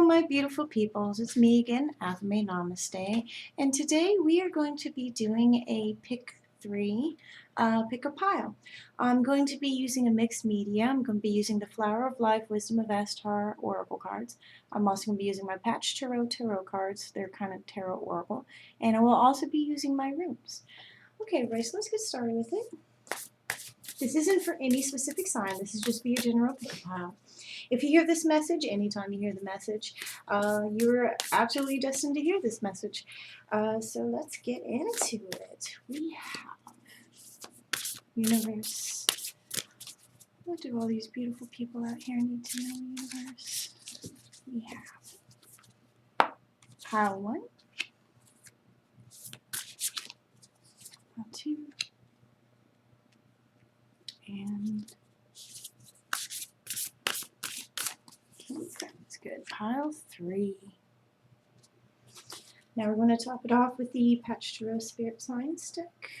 my beautiful peoples. It's me again, Avame Namaste, and today we are going to be doing a pick a pile. I'm going to be using a mixed media. I'm going to be using the Flower of Life, Wisdom of Astar Oracle cards. I'm also going to be using my Patch Tarot cards. They're kind of tarot oracle, and I will also be using my runes. Okay, right, so let's get started with it. This isn't for any specific sign. This is just be a general pick a pile. If you hear this message, anytime you hear the message, you're absolutely destined to hear this message. So let's get into it. We have universe. What do all these beautiful people out here need to know, universe? We have pile 1, pile 2, and that's good. Pile 3. Now we're going to top it off with the Patch Tarot Spirit Signs deck.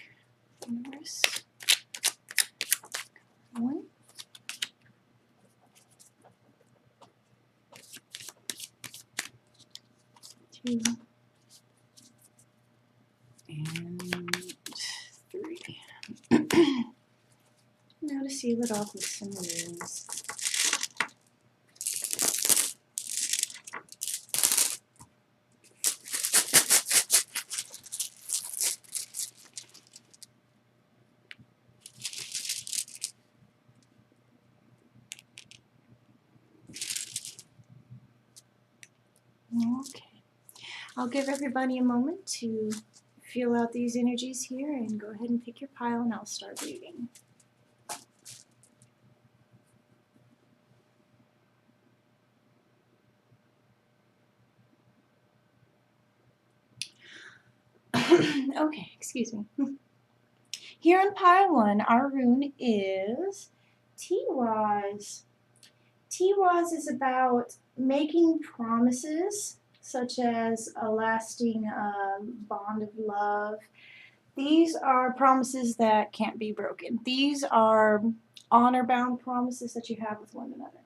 Universe. 1. 2. And 3. Now to seal it off with some runes. Okay, I'll give everybody a moment to feel out these energies here and go ahead and pick your pile and I'll start reading. Okay, excuse me. Here in pile 1, our rune is Tiwaz. Tiwaz is about making promises, such as a lasting bond of love. These are promises that can't be broken. These are honor-bound promises that you have with one another.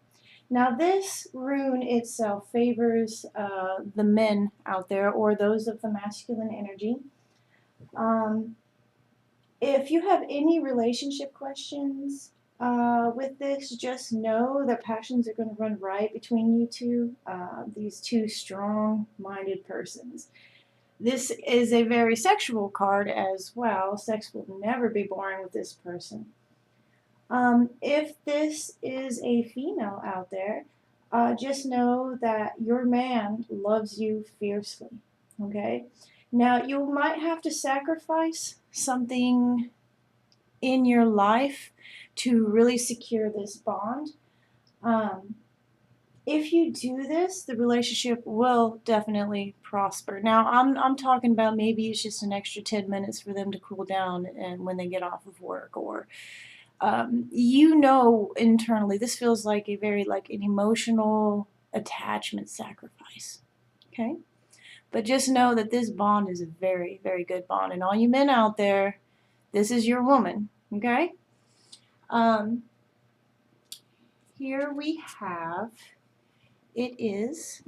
Now this rune itself favors the men out there, or those of the masculine energy. If you have any relationship questions with this, just know that passions are going to run right between you two, these two strong-minded persons. This is a very sexual card as well. Sex will never be boring with this person. If this is a female out there, just know that your man loves you fiercely, okay? Now, you might have to sacrifice something in your life to really secure this bond. If you do this, the relationship will definitely prosper. Now, I'm talking about maybe it's just an extra 10 minutes for them to cool down and when they get off of work, or you know, internally this feels like a very an emotional attachment sacrifice. Okay? But just know that this bond is a very, very good bond. And all you men out there, this is your woman. Okay? Here we have, it is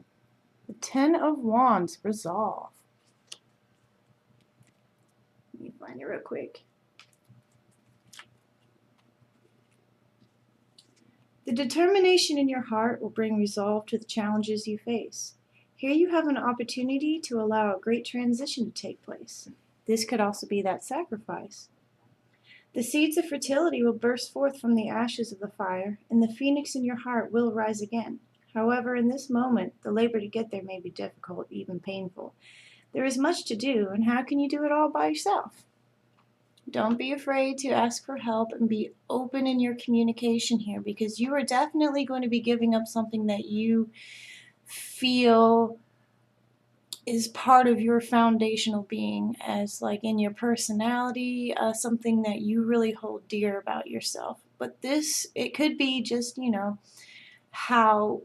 the 10 of Wands, resolve. Let me find it real quick. The determination in your heart will bring resolve to the challenges you face. Here you have an opportunity to allow a great transition to take place. This could also be that sacrifice. The seeds of fertility will burst forth from the ashes of the fire, and the phoenix in your heart will rise again. However, in this moment, the labor to get there may be difficult, even painful. There is much to do, and how can you do it all by yourself? Don't be afraid to ask for help and be open in your communication here, because you are definitely going to be giving up something that you feel is part of your foundational being, as in your personality, something that you really hold dear about yourself. But this, it could be just, how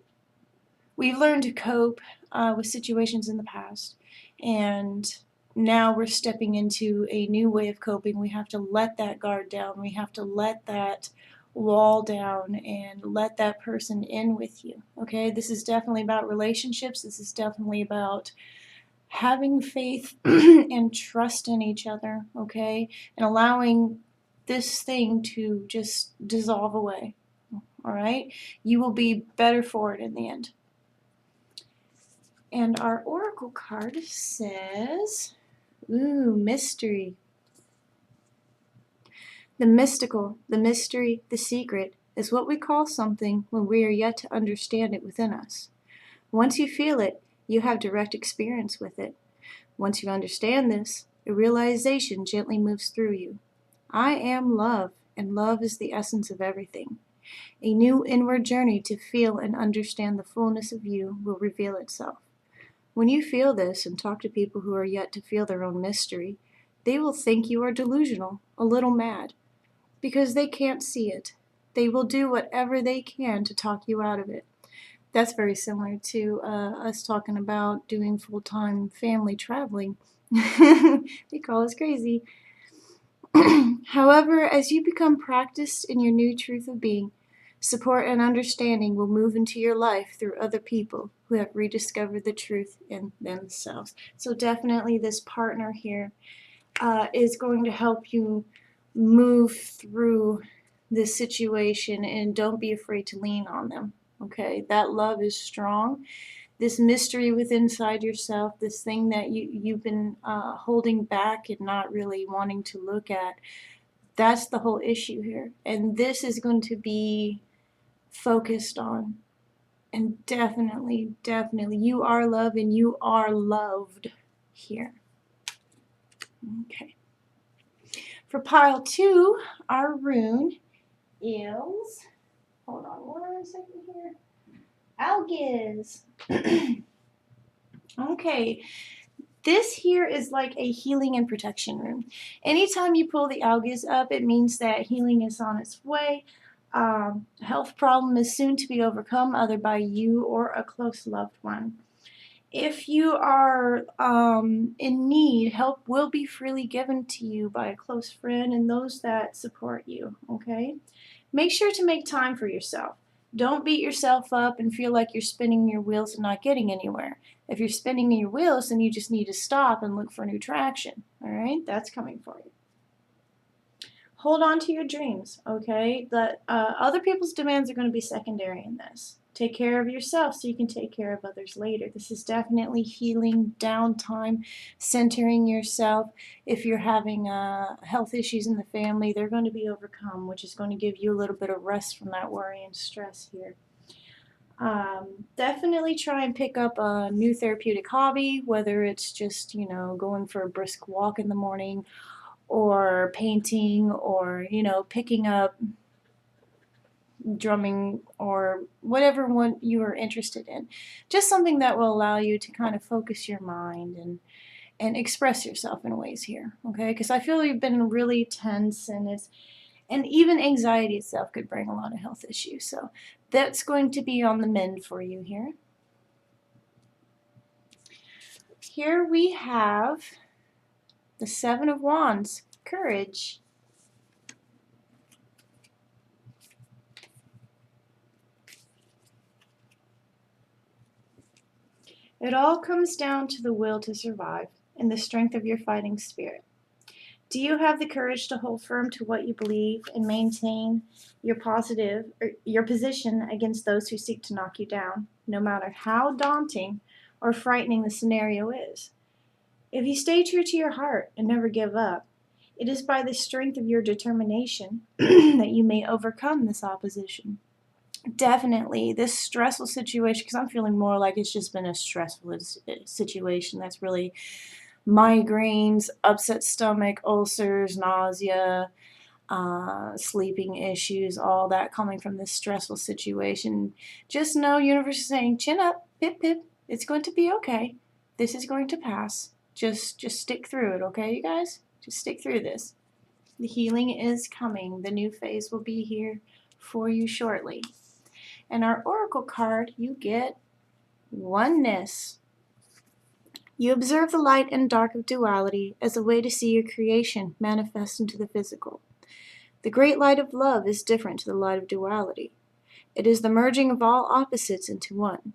we've learned to cope with situations in the past, and now we're stepping into a new way of coping. We have to let that guard down. We have to let that wall down and let that person in with you. Okay, this is definitely about relationships. This is definitely about having faith and trust in each other, okay, and allowing this thing to just dissolve away. All right, you will be better for it in the end. And our oracle card says, ooh, mystery. The mystical, the mystery, the secret is what we call something when we are yet to understand it within us. Once you feel it, you have direct experience with it. Once you understand this, a realization gently moves through you. I am love, and love is the essence of everything. A new inward journey to feel and understand the fullness of you will reveal itself. When you feel this and talk to people who are yet to feel their own mystery, they will think you are delusional, a little mad, because they can't see it. They will do whatever they can to talk you out of it. That's very similar to us talking about doing full-time family traveling. They call us crazy. However, as you become practiced in your new truth of being, support and understanding will move into your life through other people who have rediscovered the truth in themselves. So definitely this partner here is going to help you move through this situation, and don't be afraid to lean on them. Okay, that love is strong. This mystery within inside yourself, this thing that you've been holding back and not really wanting to look at, that's the whole issue here. And this is going to be focused on. And definitely, definitely, you are loved and you are loved here. Okay. For pile 2, our rune is, hold on 1 second here, Algiz. Okay, this here is like a healing and protection rune. Anytime you pull the Algiz up, it means that healing is on its way. Health problem is soon to be overcome, either by you or a close loved one. If you are in need, help will be freely given to you by a close friend and those that support you, okay? Make sure to make time for yourself. Don't beat yourself up and feel like you're spinning your wheels and not getting anywhere. If you're spinning your wheels, then you just need to stop and look for new traction, all right? That's coming for you. Hold on to your dreams, okay? Other people's demands are going to be secondary in this. Take care of yourself so you can take care of others later. This is definitely healing, downtime, centering yourself. If you're having health issues in the family, they're going to be overcome, which is going to give you a little bit of rest from that worry and stress here. Definitely try and pick up a new therapeutic hobby, whether it's just, going for a brisk walk in the morning, or painting, or picking up drumming, or whatever one you are interested in. Just something that will allow you to kind of focus your mind and express yourself in ways here, okay? Because I feel you've been really tense, and even anxiety itself could bring a lot of health issues. So that's going to be on the mend for you here. Here we have the Seven of Wands, courage. It all comes down to the will to survive and the strength of your fighting spirit. Do you have the courage to hold firm to what you believe and maintain your position against those who seek to knock you down, no matter how daunting or frightening the scenario is? If you stay true to your heart and never give up, it is by the strength of your determination that you may overcome this opposition. Definitely, this stressful situation, because I'm feeling more like it's just been a stressful situation. That's really migraines, upset stomach, ulcers, nausea, sleeping issues, all that coming from this stressful situation. Just know universe is saying, chin up, pip pip, it's going to be okay. This is going to pass. Just stick through it, okay, you guys? Just stick through this. The healing is coming. The new phase will be here for you shortly. And our oracle card, you get oneness. You observe the light and dark of duality as a way to see your creation manifest into the physical. The great light of love is different to the light of duality. It is the merging of all opposites into one.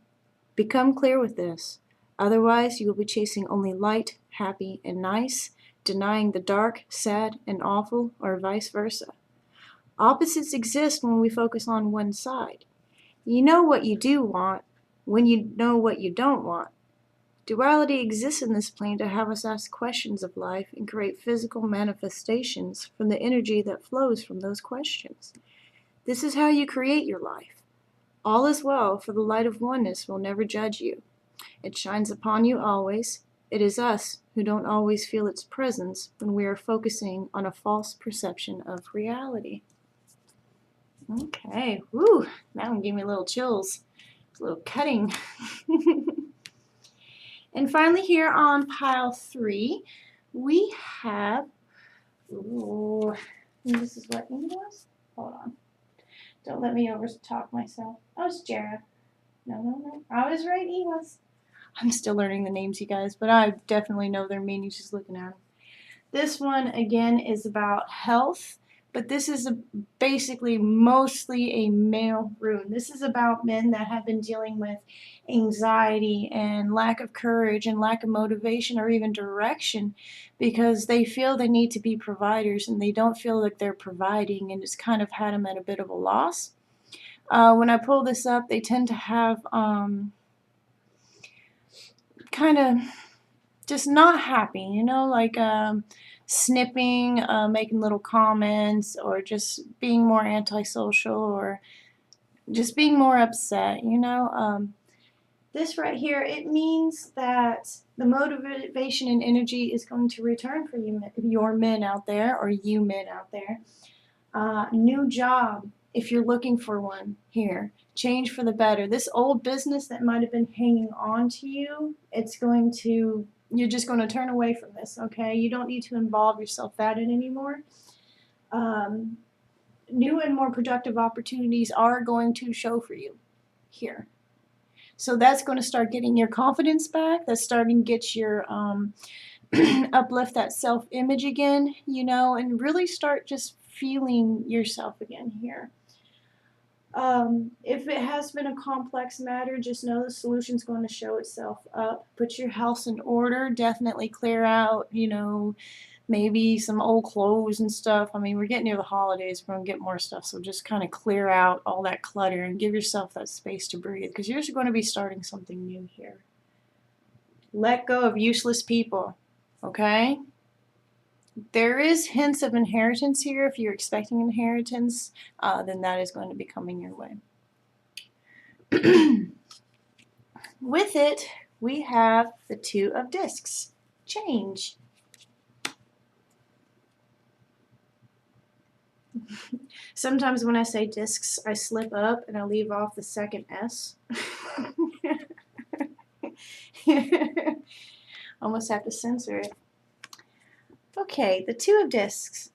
Become clear with this. Otherwise, you will be chasing only light, happy, and nice, denying the dark, sad, and awful, or vice versa. Opposites exist when we focus on one side. You know what you do want when you know what you don't want. Duality exists in this plane to have us ask questions of life and create physical manifestations from the energy that flows from those questions. This is how you create your life. All is well, for the light of oneness will never judge you. It shines upon you always. It is us who don't always feel its presence when we are focusing on a false perception of reality. Okay, woo, that one gave me a little chills. A little cutting. And finally, here on pile 3, we have, ooh, this is what Amy was? Hold on. Don't let me overtalk myself. Oh, it's Jara. No. I was right, he was. I'm still learning the names, you guys, but I definitely know their meanings just looking at them. This one, again, is about health, but this is basically mostly a male rune. This is about men that have been dealing with anxiety and lack of courage and lack of motivation or even direction because they feel they need to be providers and they don't feel like they're providing, and it's kind of had them at a bit of a loss. When I pull this up, they tend to have kind of just not happy, like snipping, making little comments, or just being more antisocial, or just being more upset, This right here, it means that the motivation and energy is going to return for you, your men out there, or you men out there. New job, if you're looking for one here. Change for the better. This old business that might have been hanging on to you, you're just going to turn away from this, okay? You don't need to involve yourself that in anymore. New and more productive opportunities are going to show for you here. So that's going to start getting your confidence back. That's starting to get your uplift that self-image again, and really start just feeling yourself again here. If it has been a complex matter, just know the solution's going to show itself up. Put your house in order. Definitely clear out, maybe some old clothes and stuff. I mean, we're getting near the holidays. We're going to get more stuff. So just kind of clear out all that clutter and give yourself that space to breathe, because you're going to be starting something new here. Let go of useless people, okay? There is hints of inheritance here. If you're expecting inheritance, then that is going to be coming your way. With it, we have the Two of Discs. Change. Sometimes when I say discs, I slip up and I leave off the second S. Almost have to censor it. Okay, the Two of Discs.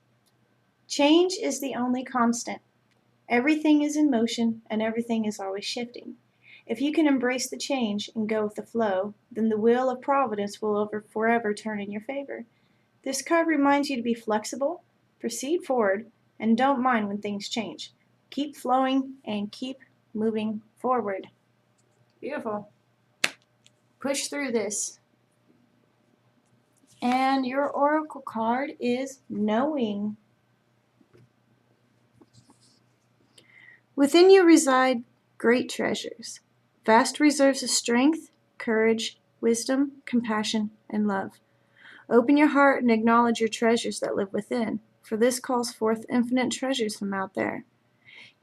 Change is the only constant. Everything is in motion and everything is always shifting. If you can embrace the change and go with the flow, then the wheel of providence will forever turn in your favor. This card reminds you to be flexible, proceed forward, and don't mind when things change. Keep flowing and keep moving forward. Beautiful. Push through this. And your oracle card is Knowing. Within you reside great treasures, vast reserves of strength, courage, wisdom, compassion, and love. Open your heart and acknowledge your treasures that live within, for this calls forth infinite treasures from out there.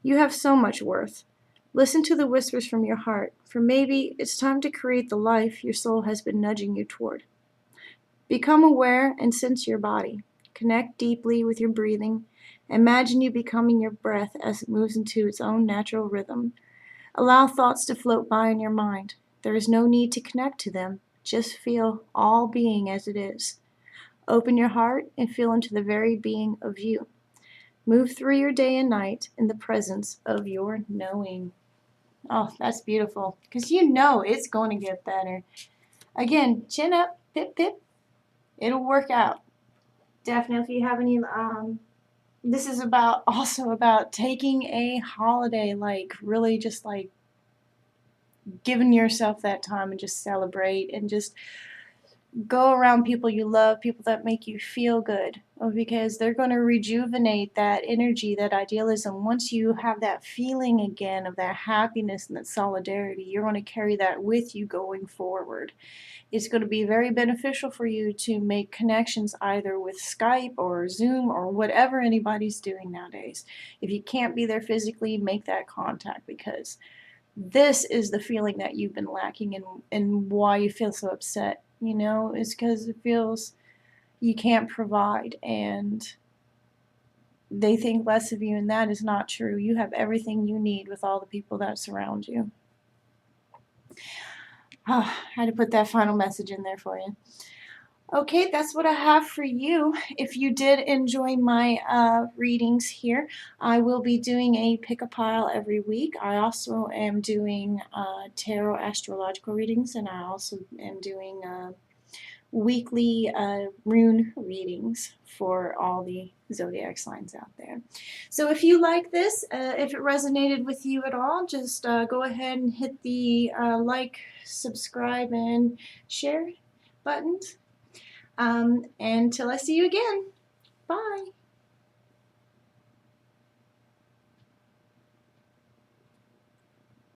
You have so much worth. Listen to the whispers from your heart, for maybe it's time to create the life your soul has been nudging you toward. Become aware and sense your body. Connect deeply with your breathing. Imagine you becoming your breath as it moves into its own natural rhythm. Allow thoughts to float by in your mind. There is no need to connect to them. Just feel all being as it is. Open your heart and feel into the very being of you. Move through your day and night in the presence of your knowing. Oh, that's beautiful, because it's going to get better. Again, chin up, pip, pip. It'll work out. Definitely, if you have any This is also about taking a holiday, like really just like giving yourself that time and just celebrate and just go around people you love, people that make you feel good, because they're going to rejuvenate that energy, that idealism. Once you have that feeling again of that happiness and that solidarity, you're going to carry that with you going forward. It's going to be very beneficial for you to make connections either with Skype or Zoom or whatever anybody's doing nowadays. If you can't be there physically, make that contact, because this is the feeling that you've been lacking, and why you feel so upset, is because it feels you can't provide and they think less of you, and that is not true. You have everything you need with all the people that surround you. Had to put that final message in there for you. Okay, that's what I have for you. If you did enjoy my readings here, I will be doing a pick-a-pile every week. I also am doing tarot astrological readings, and I also am doing weekly rune readings for all the zodiac signs out there. So if you like this, if it resonated with you at all, just go ahead and hit the like, subscribe, and share buttons. Until I see you again, bye.